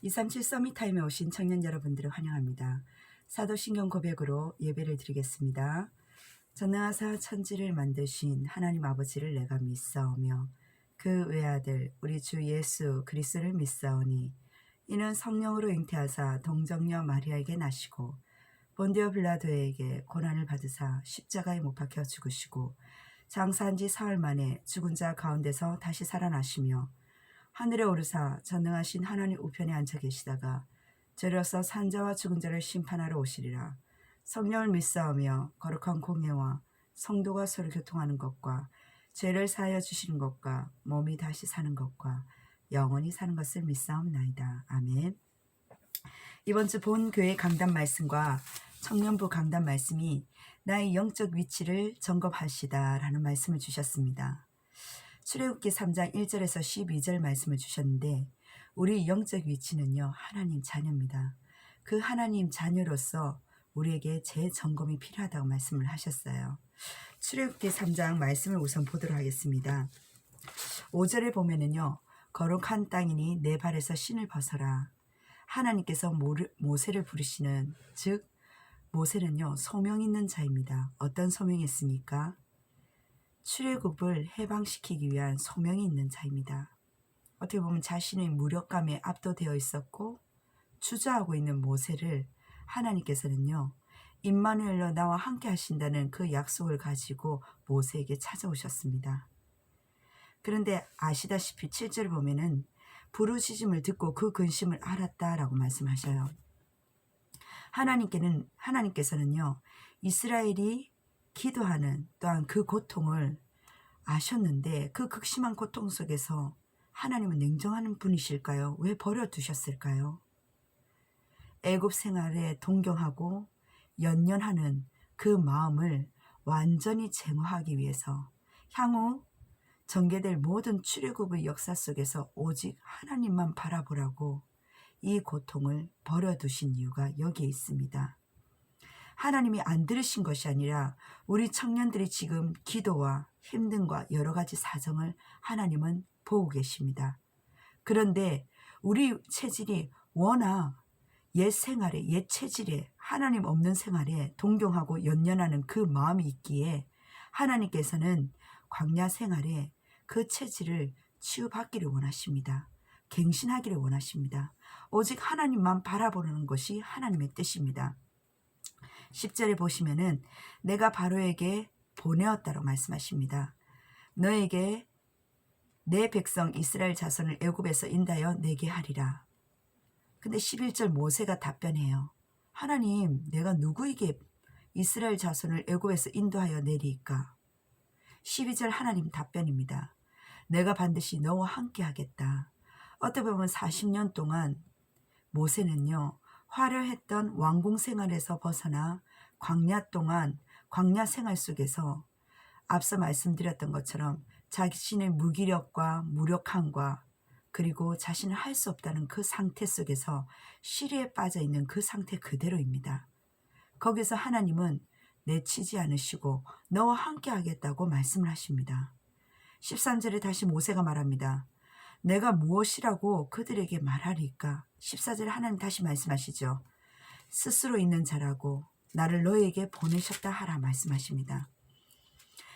237 서밋타임에 오신 청년 여러분들을 환영합니다. 사도신경 고백으로 예배를 드리겠습니다. 전능하사 천지를 만드신 하나님 아버지를 내가 믿사오며 그 외아들 우리 주 예수 그리스도를 믿사오니 이는 성령으로 잉태하사 동정녀 마리아에게 나시고 본디오 빌라도에게 고난을 받으사 십자가에 못 박혀 죽으시고 장사한 지 사흘 만에 죽은 자 가운데서 다시 살아나시며 하늘에 오르사 전능하신 하나님 우편에 앉아 계시다가 저로서 산자와 죽은 자를 심판하러 오시리라. 성령을 믿사오며 거룩한 공예와 성도가 서로 교통하는 것과 죄를 사하여 주시는 것과 몸이 다시 사는 것과 영원히 사는 것을 믿사옵나이다. 아멘. 이번 주 본 교회 강단 말씀과 청년부 강단 말씀이 나의 영적 위치를 점검하시다 라는 말씀을 주셨습니다. 출애굽기 3장 1절에서 12절 말씀을 주셨는데 우리 영적 위치는요 하나님 자녀입니다. 그 하나님 자녀로서 우리에게 재점검이 필요하다고 말씀을 하셨어요. 출애굽기 3장 말씀을 우선 보도록 하겠습니다. 5절에 보면은요 거룩한 땅이니 내 발에서 신을 벗어라. 하나님께서 모세를 부르시는 즉 모세는요 소명 있는 자입니다. 어떤 소명이 있습니까? 출애굽을 해방시키기 위한 소명이 있는 자입니다. 어떻게 보면 자신의 무력감에 압도되어 있었고 주저하고 있는 모세를 하나님께서는요 임마누엘로 나와 함께 하신다는 그 약속을 가지고 모세에게 찾아오셨습니다. 그런데 아시다시피 7절 보면은 부르짖음을 듣고 그 근심을 알았다라고 말씀하셔요. 하나님께서는요 이스라엘이 기도하는 또한 그 고통을 아셨는데 그 극심한 고통 속에서 하나님은 냉정한 분이실까요? 왜 버려두셨을까요? 애굽 생활에 동경하고 연연하는 그 마음을 완전히 제거하기 위해서 향후 전개될 모든 출애굽의 역사 속에서 오직 하나님만 바라보라고 이 고통을 버려두신 이유가 여기에 있습니다. 하나님이 안 들으신 것이 아니라 우리 청년들이 지금 기도와 힘듦과 여러 가지 사정을 하나님은 보고 계십니다. 그런데 우리 체질이 워낙 옛 생활에 옛 체질에 하나님 없는 생활에 동경하고 연연하는 그 마음이 있기에 하나님께서는 광야 생활에 그 체질을 치유받기를 원하십니다. 갱신하기를 원하십니다. 오직 하나님만 바라보는 것이 하나님의 뜻입니다. 10절에 보시면은 내가 바로에게 보내었다고 말씀하십니다. 너에게 내 백성 이스라엘 자손을 애굽에서 인도하여 내게 하리라. 근데 11절 모세가 답변해요. 하나님, 내가 누구에게 이스라엘 자손을 애굽에서 인도하여 내리까? 12절 하나님 답변입니다. 내가 반드시 너와 함께 하겠다. 어떻게 보면 40년 동안 모세는요 화려했던 왕궁 생활에서 벗어나 광야 동안 광야 생활 속에서 앞서 말씀드렸던 것처럼 자신의 무기력과 무력함과 그리고 자신은 할 수 없다는 그 상태 속에서 시리에 빠져 있는 그 상태 그대로입니다. 거기서 하나님은 내치지 않으시고 너와 함께 하겠다고 말씀을 하십니다. 13절에 다시 모세가 말합니다. 내가 무엇이라고 그들에게 말하리까? 14절에 하나님 다시 말씀하시죠. 스스로 있는 자라고 나를 너에게 보내셨다 하라 말씀하십니다.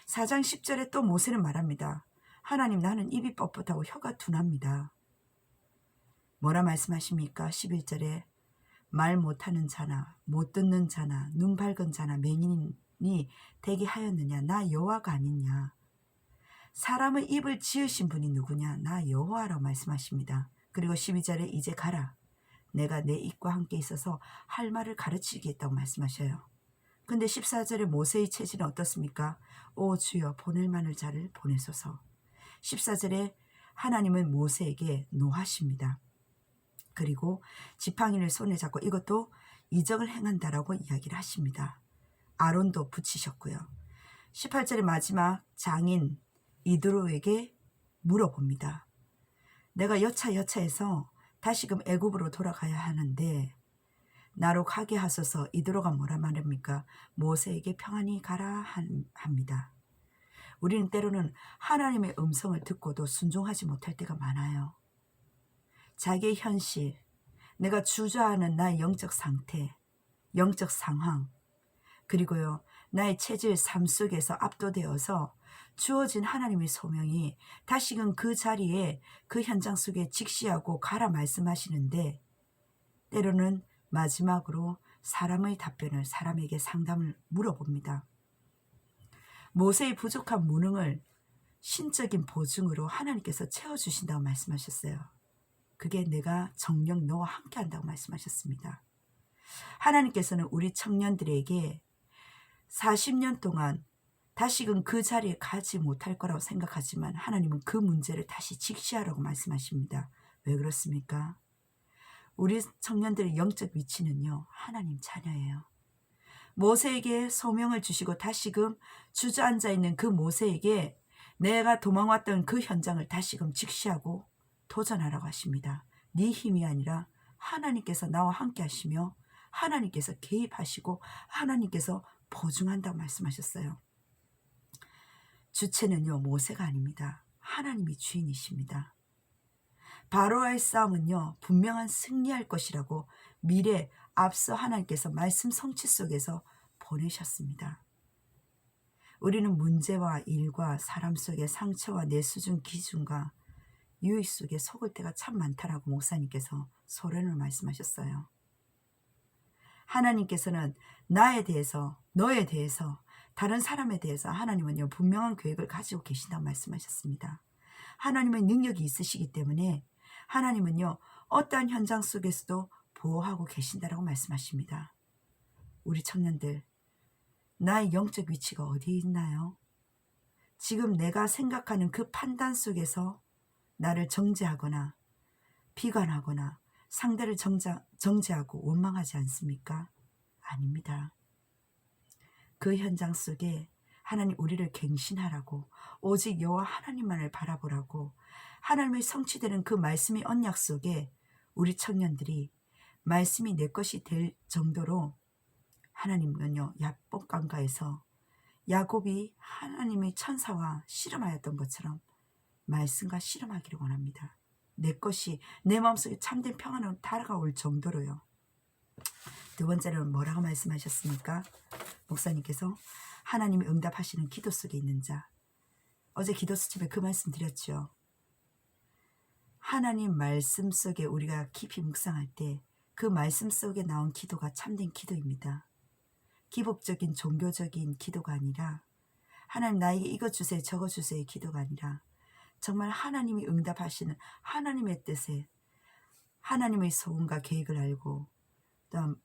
4장 10절에 또 모세는 말합니다. 하나님 나는 입이 뻣뻣하고 혀가 둔합니다. 뭐라 말씀하십니까? 11절에 말 못하는 자나 못 듣는 자나 눈 밝은 자나 맹인이 되게 하였느냐? 나 여호와가 아니냐? 사람의 입을 지으신 분이 누구냐? 나 여호와라고 말씀하십니다. 그리고 12절에 이제 가라. 내가 내 입과 함께 있어서 할 말을 가르치겠다고 말씀하셔요. 근데 14절에 모세의 체질은 어떻습니까? 오 주여 보낼 만한 자를 보내소서. 14절에 하나님은 모세에게 노하십니다. 그리고 지팡이를 손에 잡고 이것도 이적을 행한다라고 이야기를 하십니다. 아론도 붙이셨고요. 18절의 마지막 장인 이드로에게 물어봅니다. 내가 여차여차해서 다시금 애굽으로 돌아가야 하는데 나로 가게 하소서. 이드로가 뭐라 말합니까? 모세에게 평안히 가라 합니다. 우리는 때로는 하나님의 음성을 듣고도 순종하지 못할 때가 많아요. 자기의 현실, 내가 주저하는 나의 영적 상태, 영적 상황, 그리고요 나의 체질 삶 속에서 압도되어서 주어진 하나님의 소명이 다시금 그 자리에 그 현장 속에 직시하고 가라 말씀하시는데, 때로는 마지막으로 사람의 답변을, 사람에게 상담을 물어봅니다. 모세의 부족한 무능을 신적인 보증으로 하나님께서 채워주신다고 말씀하셨어요. 그게 내가 정녕 너와 함께 한다고 말씀하셨습니다. 하나님께서는 우리 청년들에게 40년 동안 다시금 그 자리에 가지 못할 거라고 생각하지만 하나님은 그 문제를 다시 직시하라고 말씀하십니다. 왜 그렇습니까? 우리 청년들의 영적 위치는요 하나님 자녀예요. 모세에게 소명을 주시고 다시금 주저앉아 있는 그 모세에게 내가 도망왔던 그 현장을 다시금 직시하고 도전하라고 하십니다. 네 힘이 아니라 하나님께서 나와 함께 하시며 하나님께서 개입하시고 하나님께서 보증한다고 말씀하셨어요. 주체는요 모세가 아닙니다. 하나님이 주인이십니다. 바로와의 싸움은요 분명한 승리할 것이라고 미래 앞서 하나님께서 말씀 성취 속에서 보내셨습니다. 우리는 문제와 일과 사람 속의 상처와 내 수준 기준과 유익 속에 속을 때가 참 많다라고 목사님께서 소련을 말씀하셨어요. 하나님께서는 나에 대해서, 너에 대해서, 다른 사람에 대해서 하나님은요 분명한 계획을 가지고 계신다고 말씀하셨습니다. 하나님의 능력이 있으시기 때문에 하나님은요 어떠한 현장 속에서도 보호하고 계신다라고 말씀하십니다. 우리 청년들, 나의 영적 위치가 어디에 있나요? 지금 내가 생각하는 그 판단 속에서 나를 정죄하거나 비관하거나 상대를 정죄하고 원망하지 않습니까? 아닙니다. 그 현장 속에 하나님 우리를 갱신하라고, 오직 여호와 하나님만을 바라보라고, 하나님의 성취되는 그 말씀의 언약 속에 우리 청년들이 말씀이 내 것이 될 정도로, 하나님은요 야복강가에서 야곱이 하나님의 천사와 씨름하였던 것처럼 말씀과 씨름하기를 원합니다. 내 것이 내 마음속에 참된 평안으로 다가올 정도로요. 두 번째로는 뭐라고 말씀하셨습니까? 목사님께서 하나님이 응답하시는 기도 속에 있는 자. 어제 기도 수첩에 그 말씀 드렸죠. 하나님 말씀 속에 우리가 깊이 묵상할 때 그 말씀 속에 나온 기도가 참된 기도입니다. 기복적인 종교적인 기도가 아니라, 하나님 나에게 이것 주세요 저것 주세요 기도가 아니라, 정말 하나님이 응답하시는 하나님의 뜻에 하나님의 소원과 계획을 알고, 또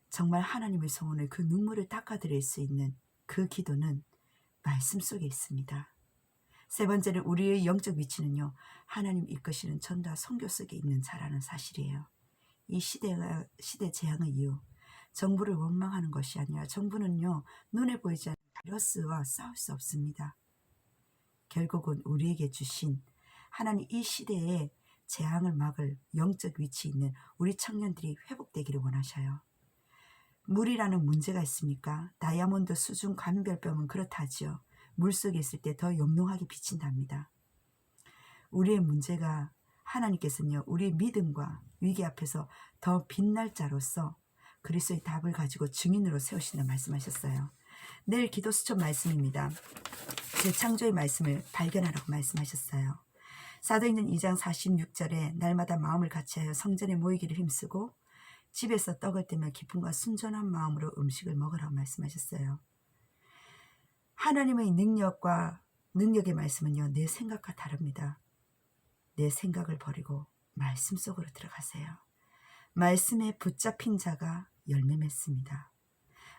정말 하나님의 소원을 그 눈물을 닦아드릴 수 있는 그 기도는 말씀 속에 있습니다. 세 번째는 우리의 영적 위치는요 하나님 이끄시는 전도와 선교 속에 있는 자라는 사실이에요. 이 시대 재앙의 이유, 정부를 원망하는 것이 아니라 정부는요 눈에 보이지 않는 바이러스와 싸울 수 없습니다. 결국은 우리에게 주신 하나님 이 시대에 재앙을 막을 영적 위치 있는 우리 청년들이 회복되기를 원하셔요. 물이라는 문제가 있습니까? 다이아몬드 수중 감별병은 그렇다지요. 물속에 있을 때 더 영롱하게 비친답니다. 우리의 문제가, 하나님께서는요 우리의 믿음과 위기 앞에서 더 빛날 자로서 그리스도의 답을 가지고 증인으로 세우신다 말씀하셨어요. 내일 기도 수첩 말씀입니다. 재창조의 말씀을 발견하라고 말씀하셨어요. 사도행전 2장 46절에 날마다 마음을 같이하여 성전에 모이기를 힘쓰고 집에서 떡을 떼며 기쁨과 순전한 마음으로 음식을 먹으라고 말씀하셨어요. 하나님의 능력의 말씀은요 내 생각과 다릅니다. 내 생각을 버리고 말씀 속으로 들어가세요. 말씀에 붙잡힌 자가 열매 맺습니다.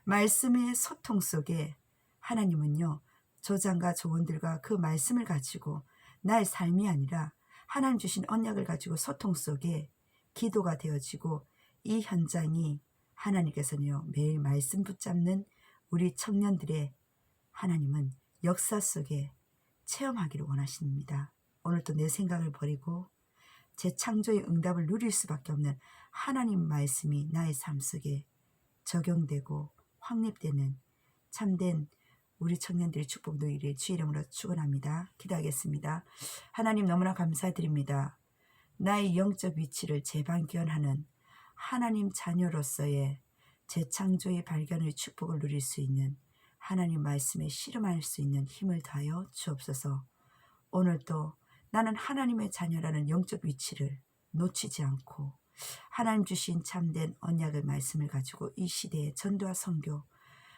말씀의 소통 속에 하나님은요 조장과 조언들과 그 말씀을 가지고 나의 삶이 아니라 하나님 주신 언약을 가지고 소통 속에 기도가 되어지고, 이 현장이 하나님께서는요 매일 말씀 붙잡는 우리 청년들의 하나님은 역사 속에 체험하기를 원하십니다. 오늘도 내 생각을 버리고 재창조의 응답을 누릴 수밖에 없는 하나님 말씀이 나의 삶 속에 적용되고 확립되는 참된 우리 청년들의 축복 누리를 주의 이름으로 축원합니다. 기도하겠습니다. 하나님 너무나 감사드립니다. 나의 영적 위치를 재발견하는 하나님 자녀로서의 재창조의 발견의 축복을 누릴 수 있는 하나님 말씀에 씨름할 수 있는 힘을 다하여 주옵소서. 오늘도 나는 하나님의 자녀라는 영적 위치를 놓치지 않고 하나님 주신 참된 언약의 말씀을 가지고 이 시대의 전도와 선교,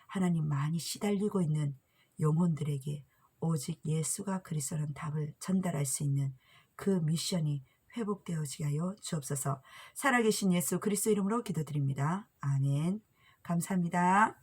하나님 많이 시달리고 있는 영혼들에게 오직 예수가 그리스도라는 답을 전달할 수 있는 그 미션이 회복되어지게 하여 주옵소서. 살아계신 예수 그리스도 이름으로 기도드립니다. 아멘. 감사합니다.